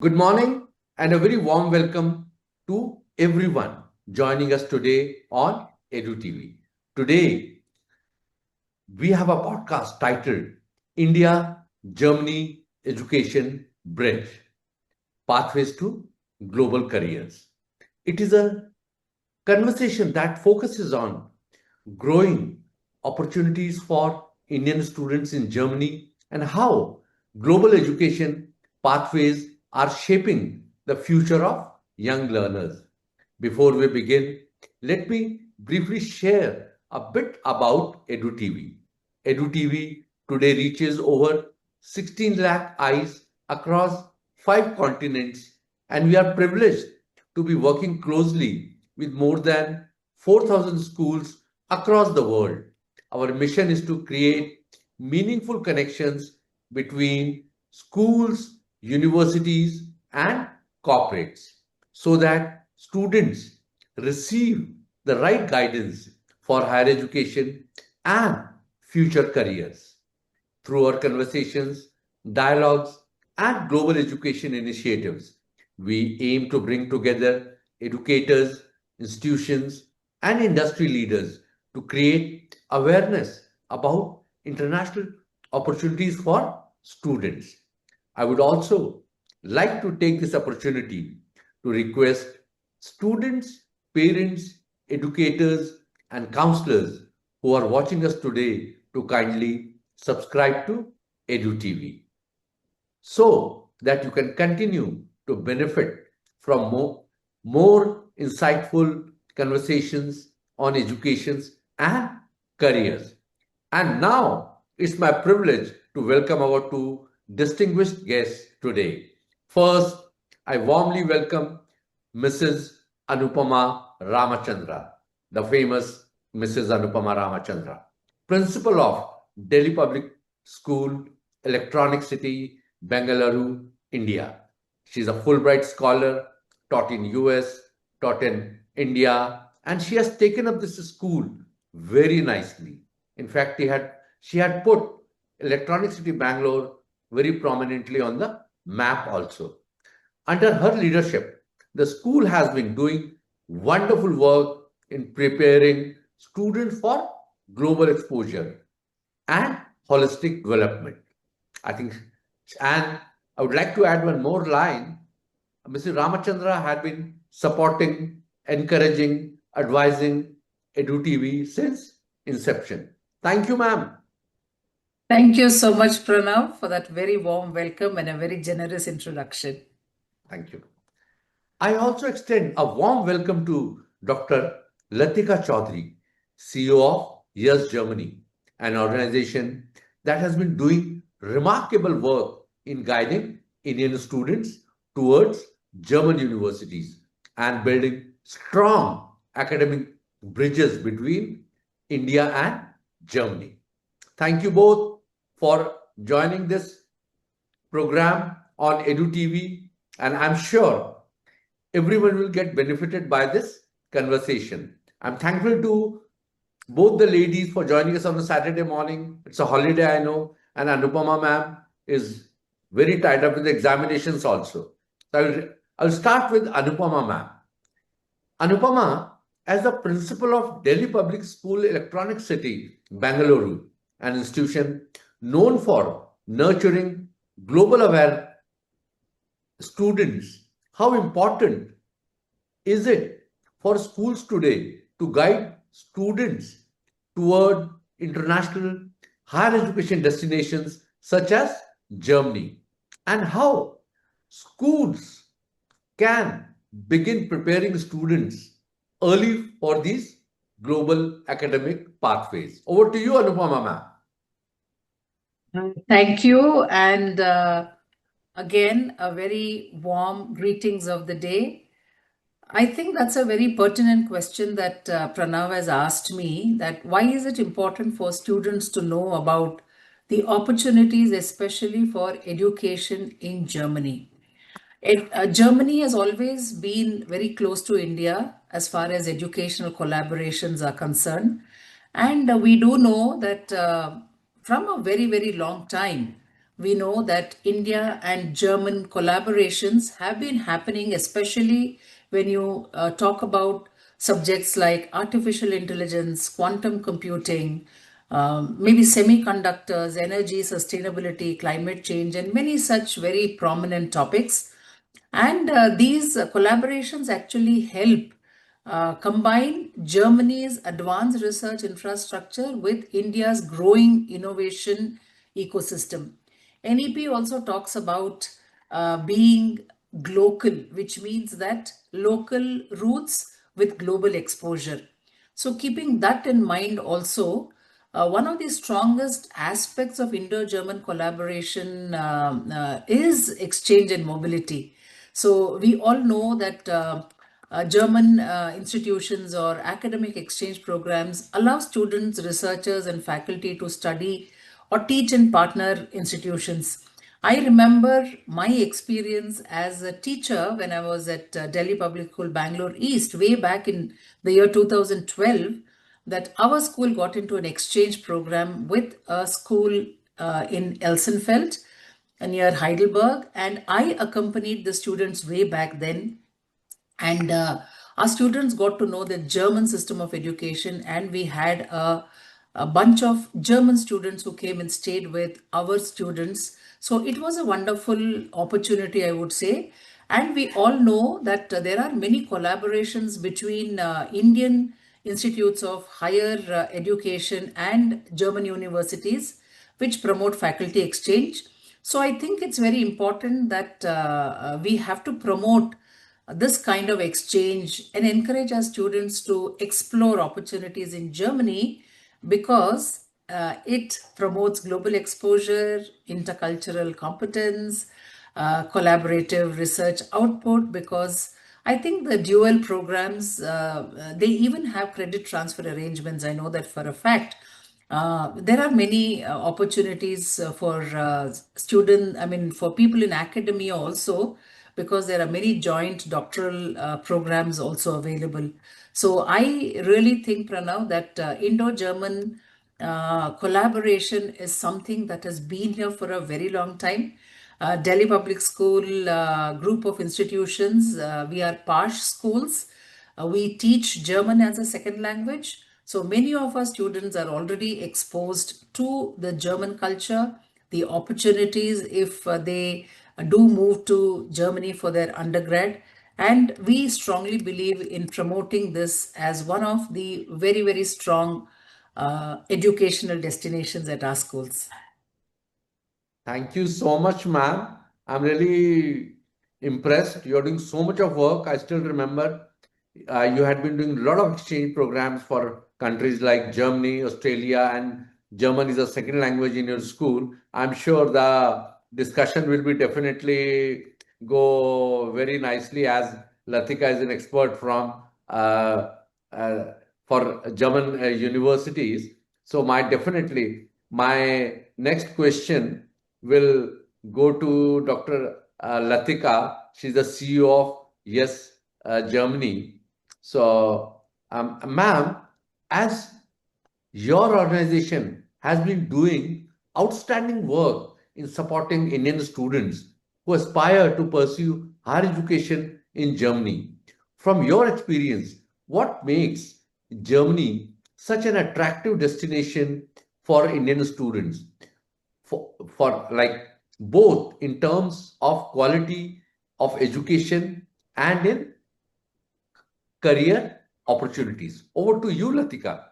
Good morning and a very warm welcome to everyone joining us today on EduTV. Today, we have a podcast titled India Germany Education Bridge Pathways to Global Careers. It is a conversation that focuses on growing opportunities for Indian students in Germany and how global education pathways are shaping the future of young learners. Before we begin, let me briefly share a bit about EduTV. EduTV today reaches over 16 lakh eyes across 5 continents, and we are privileged to be working closely with more than 4,000 schools across the world. Our mission is to create meaningful connections between schools, universities, and corporates so that students receive the right guidance for higher education and future careers. Through our conversations, dialogues, and global education initiatives, we aim to bring together educators, institutions, and industry leaders to create awareness about international opportunities for students. I would also like to take this opportunity to request students, parents, educators, and counselors who are watching us today to kindly subscribe to EduTV so that you can continue to benefit from more insightful conversations on educations and careers. And now it's my privilege to welcome our two distinguished guests today. First, I warmly welcome Mrs. Anupama Ramachandra, the famous Mrs. Anupama Ramachandra, Principal of Delhi Public School, Electronic City, Bengaluru, India. She is a Fulbright scholar, taught in US, taught in India, and she has taken up this school very nicely. In fact, she had put Electronic City Bangalore very prominently on the map also. Under her leadership, the school has been doing wonderful work in preparing students for global exposure and holistic development. I think, and I would like to add one more line. Mr. Ramachandra had been supporting, encouraging, advising EduTV since inception. Thank you, ma'am. Thank you so much, Pranav, for that very warm welcome and a very generous introduction. Thank you. I also extend a warm welcome to Dr. Latika Chaudhary, CEO of Yes Germany, an organization that has been doing remarkable work in guiding Indian students towards German universities and building strong academic bridges between India and Germany. Thank you both for joining this program on EduTV, and I'm sure everyone will get benefited by this conversation. I'm thankful to both the ladies for joining us on a Saturday morning. It's a holiday, I know, and Anupama ma'am is very tied up with examinations also. So I'll start with Anupama ma'am. Anupama, as the principal of Delhi Public School Electronic City, Bangalore, an institution known for nurturing global aware students, how important is it for schools today to guide students toward international higher education destinations such as Germany, and how schools can begin preparing students early for these global academic pathways? Over to you, Anupama ma'am. Thank you. And again, a very warm greetings of the day. I think that's a very pertinent question that Pranav has asked me, that why is it important for students to know about the opportunities, especially for education in Germany? Germany has always been very close to India as far as educational collaborations are concerned. And we do know that from a very, very long time, we know that India and German collaborations have been happening, especially when you talk about subjects like artificial intelligence, quantum computing, maybe semiconductors, energy sustainability, climate change, and many such very prominent topics. And these collaborations actually help combine Germany's advanced research infrastructure with India's growing innovation ecosystem. NEP also talks about being global, which means that local roots with global exposure. So, keeping that in mind, also, one of the strongest aspects of Indo German collaboration is exchange and mobility. So, we all know that German institutions or academic exchange programs allow students, researchers, and faculty to study or teach in partner institutions. I remember my experience as a teacher when I was at Delhi Public School, Bangalore East, way back in the year 2012, that our school got into an exchange program with a school in Elsenfeld near Heidelberg, and I accompanied the students way back then, and our students got to know the German system of education, and we had a bunch of German students who came and stayed with our students. So it was a wonderful opportunity, I would say. And we all know that there are many collaborations between Indian institutes of higher education and German universities, which promote faculty exchange. So I think it's very important that we have to promote this kind of exchange and encourage our students to explore opportunities in Germany, because it promotes global exposure, intercultural competence, collaborative research output. Because I think the dual programs, they even have credit transfer arrangements. I know that for a fact. There are many opportunities for student, I mean, for people in academia also, because there are many joint doctoral programs also available. So I really think, Pranav, that Indo-German collaboration is something that has been here for a very long time. Delhi Public School group of institutions, we are PASH schools. We teach German as a second language. So many of our students are already exposed to the German culture, the opportunities if they do move to Germany for their undergrad. And we strongly believe in promoting this as one of the very, very strong educational destinations at our schools. Thank you so much, ma'am. I'm really impressed. You're doing so much of work. I still remember you had been doing a lot of exchange programs for countries like Germany, Australia, and German is a second language in your school. I'm sure the discussion will be definitely go very nicely, as Latika is an expert from uh, for German universities. So my next question will go to Dr. Latika. She's the CEO of Yes Germany. So, ma'am, as your organization has been doing outstanding work in supporting Indian students who aspire to pursue higher education in Germany. From your experience, what makes Germany such an attractive destination for Indian students? For like both in terms of quality of education and in career opportunities. Over to you, Latika.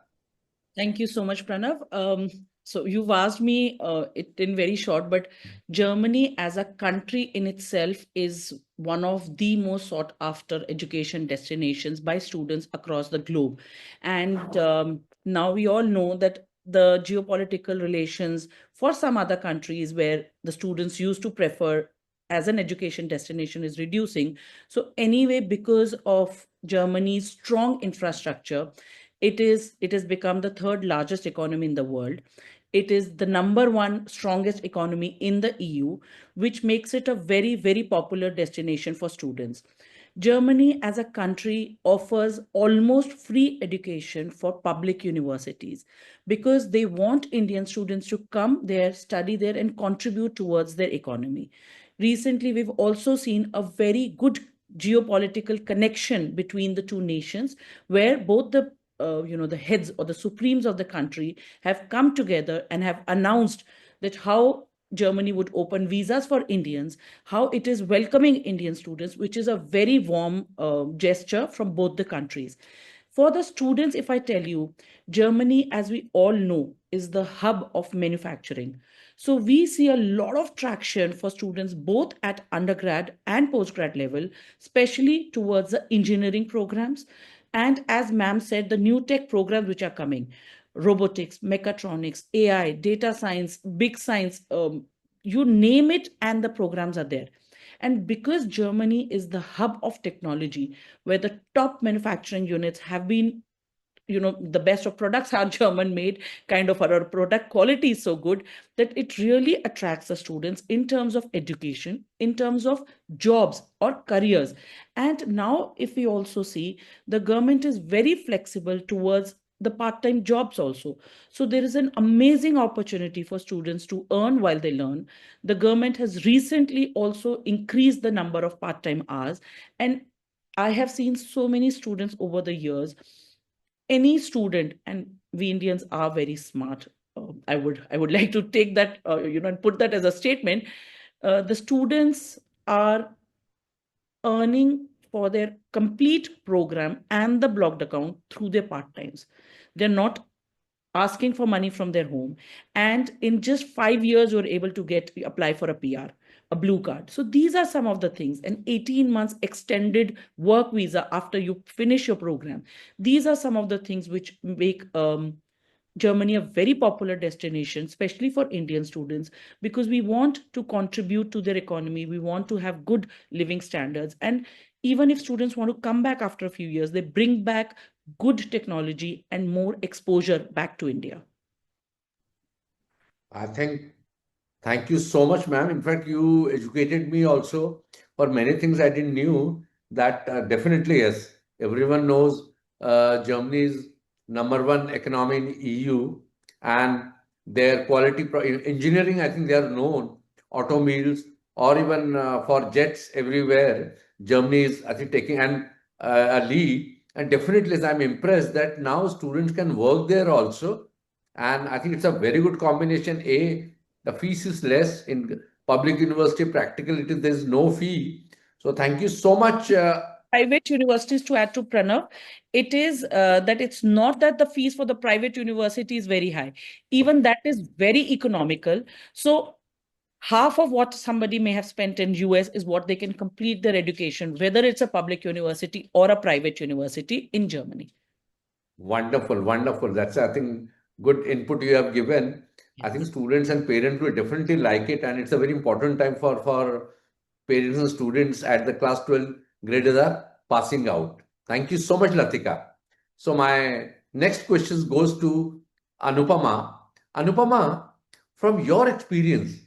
Thank you so much, Pranav. So you've asked me it in very short, but Germany as a country in itself is one of the most sought after education destinations by students across the globe. And now we all know that the geopolitical relations for some other countries where the students used to prefer as an education destination is reducing. So anyway, because of Germany's strong infrastructure, it has become the third largest economy in the world. It is the number one strongest economy in the EU, which makes it a very, very popular destination for students. Germany as a country offers almost free education for public universities because they want Indian students to come there, study there, and contribute towards their economy. Recently, we've also seen a very good geopolitical connection between the two nations, where both the heads or the supremes of the country have come together and have announced that how Germany would open visas for Indians, how it is welcoming Indian students, which is a very warm gesture from both the countries. For the students, if I tell you, Germany, as we all know, is the hub of manufacturing. So we see a lot of traction for students both at undergrad and postgrad level, especially towards the engineering programs. And as ma'am said, the new tech programs which are coming, robotics, mechatronics, AI, data science, big science, you name it, and the programs are there. And because Germany is the hub of technology, where the top manufacturing units have been, the best of products are German made, kind of, our product quality is so good that it really attracts the students in terms of education, in terms of jobs or careers. And now, if we also see, the government is very flexible towards the part-time jobs also. So there is an amazing opportunity for students to earn while they learn. The government has recently also increased the number of part-time hours. And I have seen so many students over the years, any student, and we Indians are very smart. I would like to take that, and put that as a statement. The students are earning for their complete program and the blocked account through their part times. They're not asking for money from their home, and in just 5 years you're able to get apply for a PR, a blue card. So these are some of the things. An 18 months extended work visa after you finish your program. These are some of the things which make Germany a very popular destination, especially for Indian students, because we want to contribute to their economy. We want to have good living standards. And even if students want to come back after a few years, they bring back good technology and more exposure back to India. I think, thank you so much, ma'am. In fact, you educated me also for many things I didn't knew. That definitely yes, everyone knows Germany is number one economy in EU, and their engineering. I think they are known automobiles or even for jets everywhere. Germany is, I think, taking a lead. And definitely, I'm impressed that now students can work there also, and I think it's a very good combination. The fees is less in public university. Practically, there is no fee. So thank you so much. Private universities, to add to Pranav, it is that it's not that the fees for the private university is very high. Even that is very economical. So half of what somebody may have spent in US is what they can complete their education, whether it's a public university or a private university in Germany. Wonderful, wonderful. That's, I think, good input you have given. I think students and parents will definitely like it, and it's a very important time for parents and students at the class 12 graders are passing out. Thank you so much, Latika. So my next question goes to Anupama. Anupama, from your experience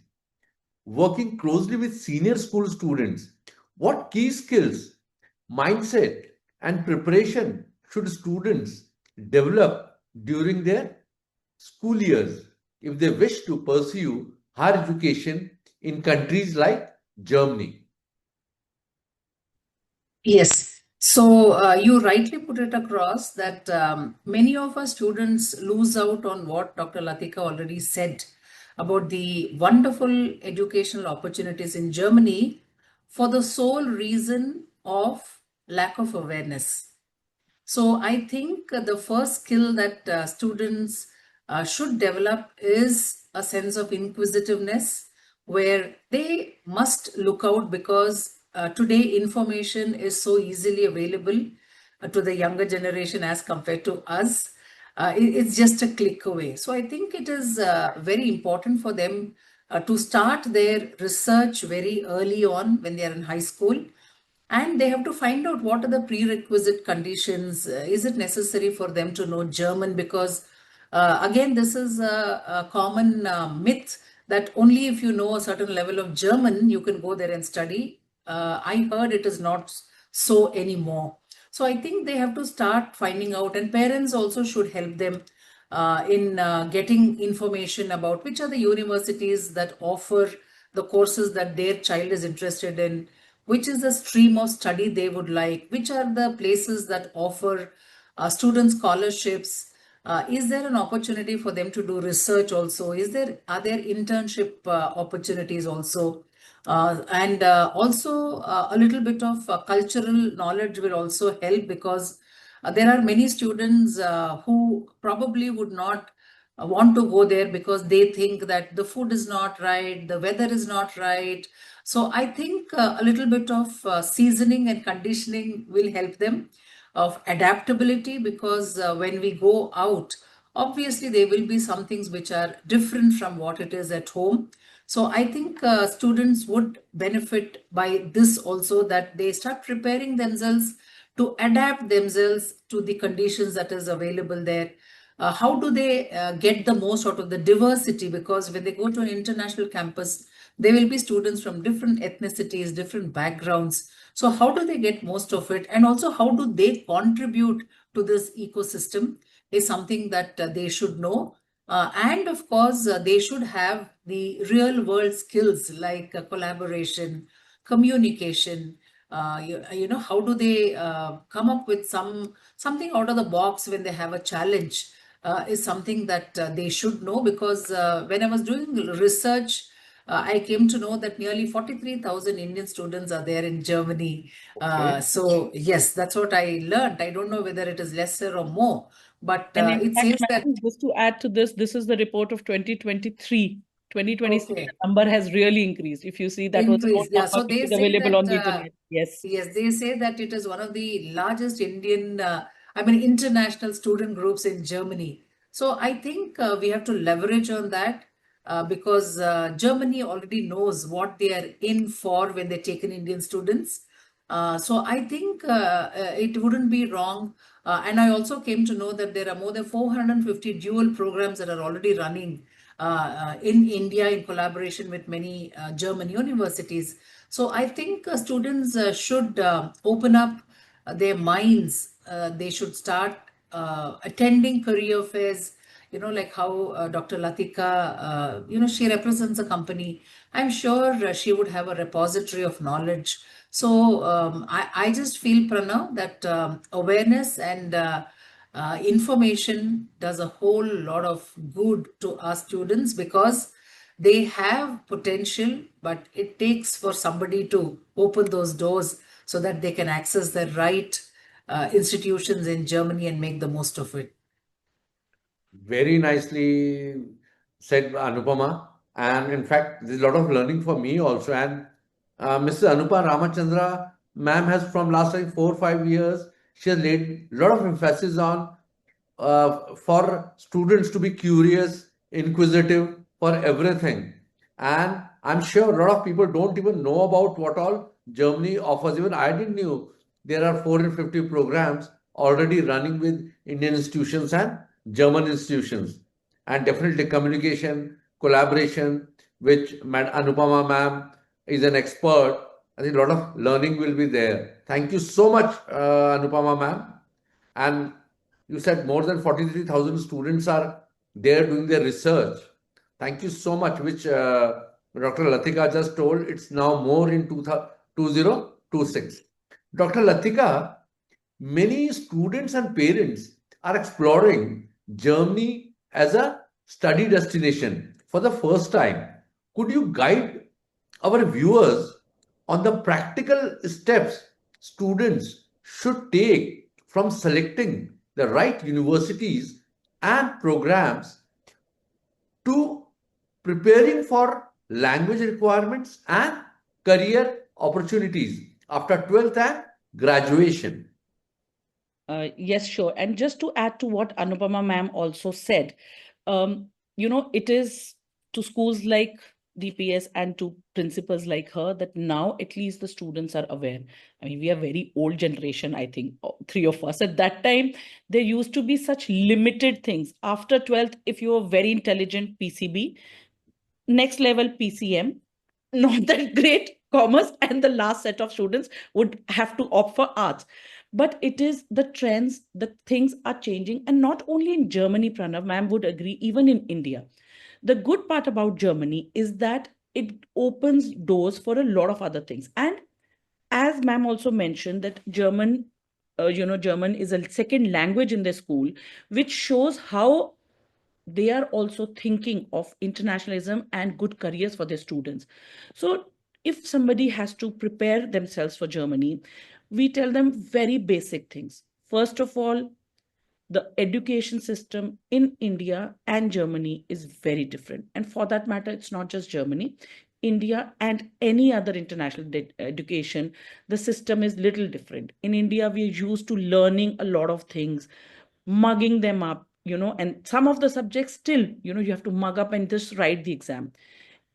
working closely with senior school students, what key skills, mindset, and preparation should students develop during their school years if they wish to pursue higher education in countries like Germany? Yes. So you rightly put it across that many of our students lose out on what Dr. Latika already said about the wonderful educational opportunities in Germany for the sole reason of lack of awareness. So I think the first skill that students should develop is a sense of inquisitiveness, where they must look out because today information is so easily available to the younger generation as compared to us. It's just a click away. So I think it is very important for them to start their research very early on when they are in high school, and they have to find out what are the prerequisite conditions. Is it necessary for them to know German? Because again, this is a common myth that only if you know a certain level of German, you can go there and study. I heard it is not so anymore. So I think they have to start finding out, and parents also should help them in getting information about which are the universities that offer the courses that their child is interested in, which is the stream of study they would like, which are the places that offer student scholarships. Is there an opportunity for them to do research also? Are there internship opportunities also? And also a little bit of cultural knowledge will also help, because there are many students who probably would not want to go there because they think that the food is not right, the weather is not right. So I think a little bit of seasoning and conditioning will help them, of adaptability, because when we go out, obviously there will be some things which are different from what it is at home. So I think students would benefit by this also, that they start preparing themselves to adapt themselves to the conditions that is available there. How do they get the most out of the diversity? Because when they go to an international campus, there will be students from different ethnicities, different backgrounds. So how do they get most of it? And also, how do they contribute to this ecosystem is something that they should know. And of course, they should have the real world skills like collaboration, communication. You know, how do they come up with something out of the box when they have a challenge, is something that they should know. Because when I was doing research, I came to know that nearly 43,000 Indian students are there in Germany. Okay. So yes, that's what I learned. I don't know whether it is lesser or more, but And in it fact, says that. ma'am, just to add to this, this is the report of 2023. 2026, Okay. the number has really increased. If you see, that was an old Increase. Yeah. number So which they is say available that, on the internet. Yes. yes, they say that it is one of the largest Indian, I mean, international student groups in Germany. So I think we have to leverage on that, because Germany already knows what they are in for when they take in Indian students. So I think it wouldn't be wrong. And I also came to know that there are more than 450 dual programs that are already running in India in collaboration with many German universities. So I think students should open up their minds. They should start attending career fairs. You know, like how Dr. Latika, you know, she represents a company. I'm sure she would have a repository of knowledge. So I just feel, Pranav, that awareness and information does a whole lot of good to our students, because they have potential, but it takes for somebody to open those doors so that they can access the right institutions in Germany and make the most of it. Very nicely said, Anupama. And in fact, there's a lot of learning for me also. And Mrs. Anupa Ramachandra, ma'am, has from last like 4 or 5 years, she has laid a lot of emphasis on for students to be curious, inquisitive for everything. And I'm sure a lot of people don't even know about what all Germany offers. Even I didn't knew there are 450 programs already running with Indian institutions and German institutions. And definitely communication, collaboration, which Anupama ma'am is an expert. I think a lot of learning will be there. Thank you so much, Anupama ma'am. And you said more than 43,000 students are there doing their research. Thank you so much, which Dr. Latika just told. It's now more in 2026. Dr. Latika, many students and parents are exploring Germany as a study destination for the first time. Could you guide our viewers on the practical steps students should take from selecting the right universities and programs to preparing for language requirements and career opportunities after 12th and graduation? Yes, sure. And just to add to what Anupama ma'am also said, it is to schools like DPS and to principals like her that now at least the students are aware. I mean, we are very old generation, I think, three of us. At that time, there used to be such limited things. After 12th, if you were very intelligent, PCB, next level PCM, not that great, commerce, and the last set of students would have to opt for arts. But it is the trends, the things are changing, and not only in Germany, Pranav, ma'am would agree, even in India. The good part about Germany is that it opens doors for a lot of other things. And as ma'am also mentioned, that German is a second language in the school, which shows how they are also thinking of internationalism and good careers for their students. So if somebody has to prepare themselves for Germany, we tell them very basic things. First of all, the education system in India and Germany is very different. And for that matter, it's not just Germany. India and any other international education, the system is little different. In India, we're used to learning a lot of things, mugging them up, and some of the subjects still, you have to mug up and just write the exam.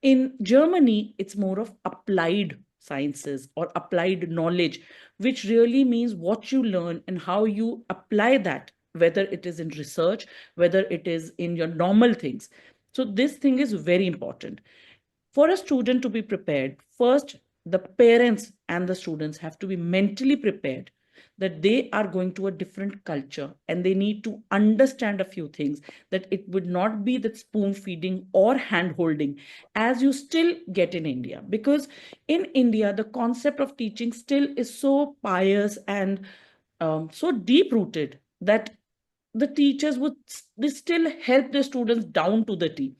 In Germany, it's more of applied sciences or applied knowledge, which really means what you learn and how you apply that, whether it is in research, whether it is in your normal things. So, this thing is very important. For a student to be prepared, first, the parents and the students have to be mentally prepared that they are going to a different culture and they need to understand a few things, that it would not be that spoon feeding or hand holding as you still get in India. Because in India, the concept of teaching still is so pious and so deep rooted that the teachers would they still help the students down to the T.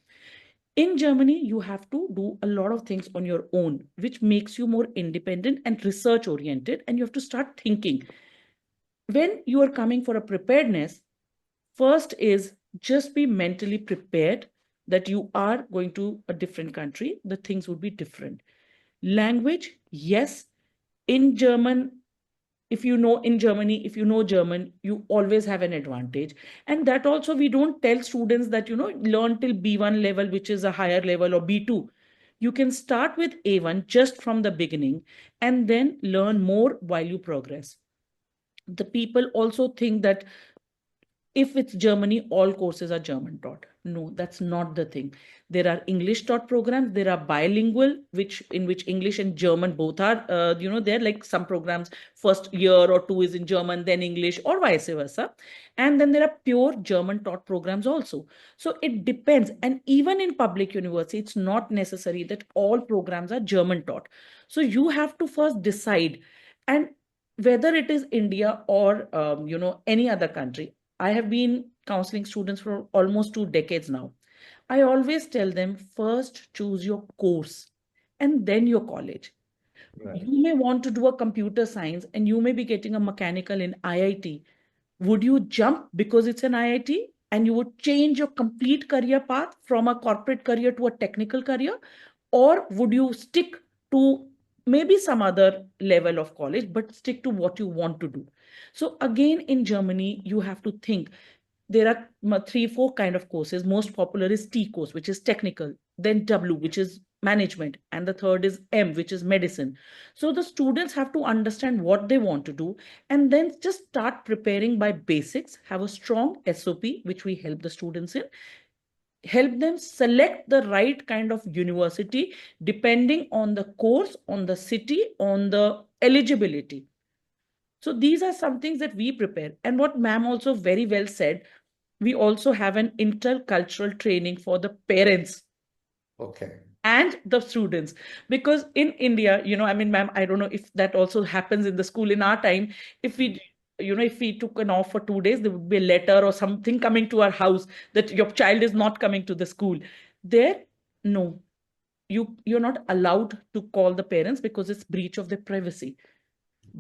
In Germany, you have to do a lot of things on your own, which makes you more independent and research oriented, and you have to start thinking. When you are coming for a preparedness, first is just be mentally prepared that you are going to a different country, the things would be different. Language, yes, in German, if you know in Germany, if you know German, you always have an advantage. And that also, we don't tell students that, learn till B1 level, which is a higher level, or B2. You can start with A1 just from the beginning and then learn more while you progress. The people also think that if it's Germany, all courses are German taught. No, that's not the thing. There are English taught programs. There are bilingual, which in which English and German both are. They're like some programs. First year or two is in German, then English, or vice versa. And then there are pure German taught programs also. So it depends. And even in public university, it's not necessary that all programs are German taught. So you have to first decide, and whether it is India or any other country. I have been counseling students for almost 2 decades now. I always tell them first choose your course and then your college. Right. You may want to do a computer science and you may be getting a mechanical in IIT. Would you jump because it's an IIT and you would change your complete career path from a corporate career to a technical career? Or would you stick to maybe some other level of college, but stick to what you want to do? So, again, in Germany, you have to think there are three, four kind of courses. Most popular is T course, which is technical, then W, which is management, and the third is M, which is medicine. So the students have to understand what they want to do and then just start preparing by basics, have a strong SOP, which we help the students in, help them select the right kind of university depending on the course, on the city, on the eligibility. So these are some things that we prepare. And what ma'am also very well said, we also have an intercultural training for the parents Okay. and the students. Because in India, ma'am, I don't know if that also happens in the school. In our time, if we if we took an off for 2 days, there would be a letter or something coming to our house that your child is not coming to the school. There, no, you're not allowed to call the parents because it's breach of their privacy.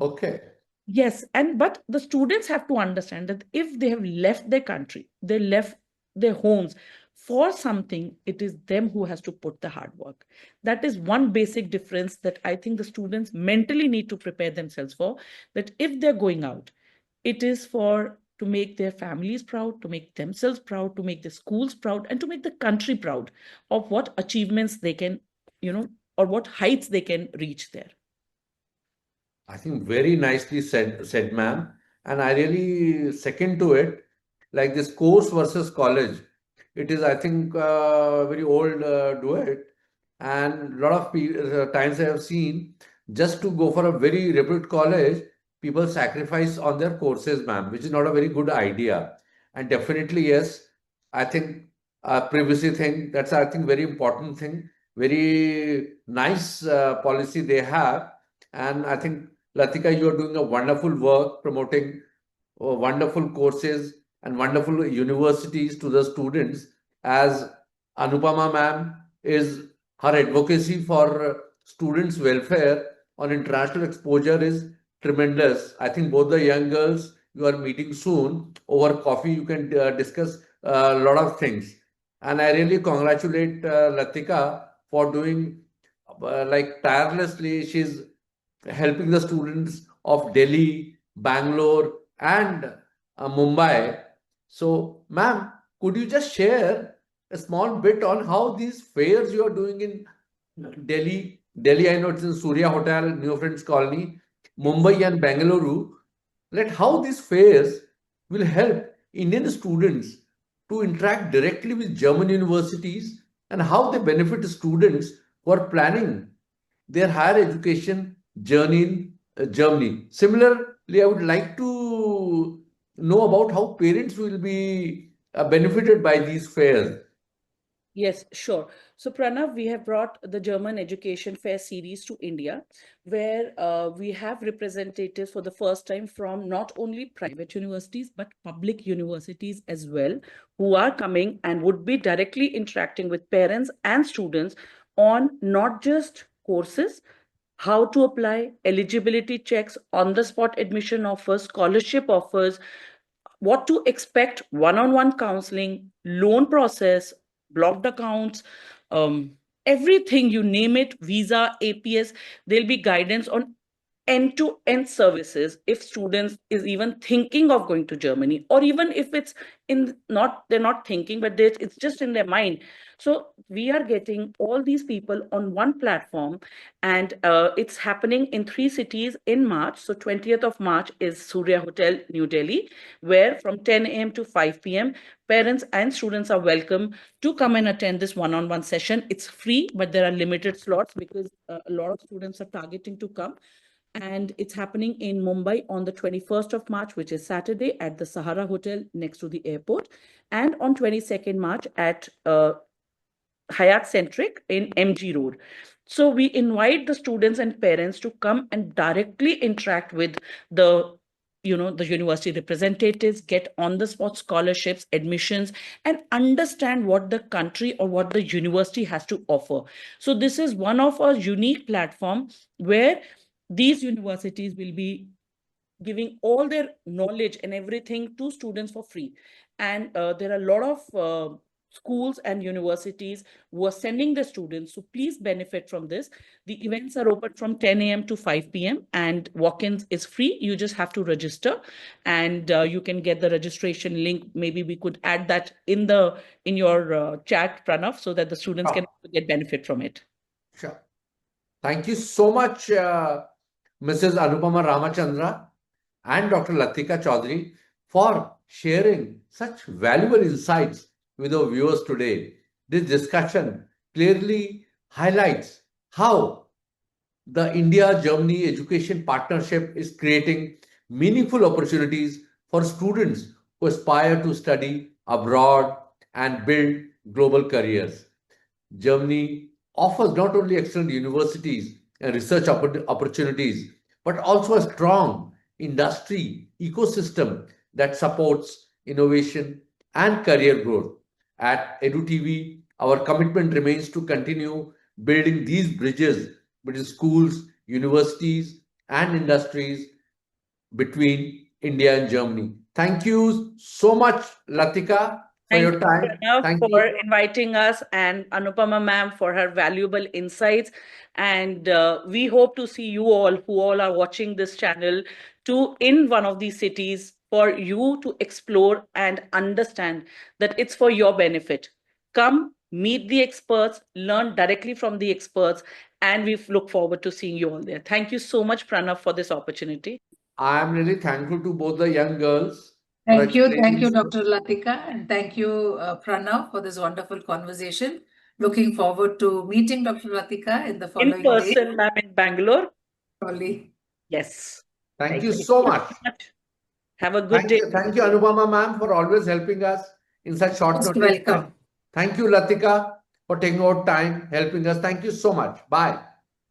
Okay. Yes, and but the students have to understand that if they have left their country, they left their homes for something, it is them who has to put the hard work. That is one basic difference that I think the students mentally need to prepare themselves for. That if they're going out, it is for to make their families proud, to make themselves proud, to make the schools proud, and to make the country proud of what achievements they can, or what heights they can reach there. I think very nicely said, ma'am. And I really second to it. Like this course versus college. It is, I think, very old duet. And a lot of times I have seen, just to go for a very reputed college, people sacrifice on their courses, ma'am, which is not a very good idea. And definitely, yes, I think privacy thing, that's I think very important thing, very nice policy they have. And I think, Latika, you are doing a wonderful work promoting wonderful courses and wonderful universities to the students, as Anupama ma'am is, her advocacy for students' welfare on international exposure is tremendous. I think both the young girls you are meeting soon over coffee, you can discuss a lot of things. And I really congratulate Latika for doing like tirelessly. She's helping the students of Delhi, Bangalore, and Mumbai. So, ma'am, could you just share a small bit on how these fairs you are doing in Delhi? Delhi, I know it's in Surya Hotel, New Friends Colony, Mumbai and Bangalore. Let how these fairs will help Indian students to interact directly with German universities, and how they benefit students who are planning their higher education journey in Germany. Similarly, I would like to know about how parents will be benefited by these fairs. Yes, sure. So, Pranav, we have brought the German Education Fair series to India, where we have representatives for the first time from not only private universities, but public universities as well, who are coming and would be directly interacting with parents and students on not just courses, how to apply, eligibility checks, on the spot admission offers, scholarship offers, what to expect, one-on-one counseling, loan process, blocked accounts, um, everything you name it, visa, APS. There'll be guidance on end-to-end services if students is even thinking of going to Germany, or even if it's in not they're not thinking, but it's just in their mind. So we are getting all these people on one platform, and it's happening in 3 cities in March. So 20th of March is Surya Hotel, New Delhi, where from 10 a.m. to 5 p.m. parents and students are welcome to come and attend this one-on-one session. It's free, but there are limited slots because a lot of students are targeting to come. And it's happening in Mumbai on the 21st of March, which is Saturday, at the Sahara Hotel next to the airport, and on 22nd March at Hayat Centric in MG Road. So we invite the students and parents to come and directly interact with the the university representatives, get on the spot scholarships, admissions, and understand what the country or what the university has to offer. So this is one of our unique platform where these universities will be giving all their knowledge and everything to students for free. And there are a lot of schools and universities who are sending the students. So please benefit from this. The events are open from 10 a.m. to 5 p.m. and walk-ins is free. You just have to register, and you can get the registration link. Maybe we could add that in your chat, Pranav, so that the students can Sure. get benefit from it. Sure. Thank you so much, Mrs. Anupama Ramachandra and Dr. Latika Chaudhary, for sharing such valuable insights with our viewers today. This discussion clearly highlights how the India Germany education partnership is creating meaningful opportunities for students who aspire to study abroad and build global careers. Germany offers not only excellent universities and research opportunities, but also a strong industry ecosystem that supports innovation and career growth. At EduTV, our commitment remains to continue building these bridges between schools, universities, and industries between India and Germany. Thank you so much, Latika, for Thank your you, time. Pranav, Thank for you. inviting us, and Anupama ma'am for her valuable insights. And we hope to see you all who all are watching this channel to in one of these cities for you to explore and understand that it's for your benefit. Come, meet the experts, learn directly from the experts, and we look forward to seeing you all there. Thank you so much, Pranav, for this opportunity. I am really thankful to both the young girls for Thank you, explaining. Dr. Latika, and thank you, Pranav, for this wonderful conversation. Looking forward to meeting Dr. Latika in the In following days. person, ma'am, in Bangalore. Surely. Yes. Thank you Thank so you much. so much. Have a good day. Thank you, Anupama ma'am, for always helping us in such short Most notice. welcome. Thank you, Latika, for taking out time, helping us. Thank you so much. Bye.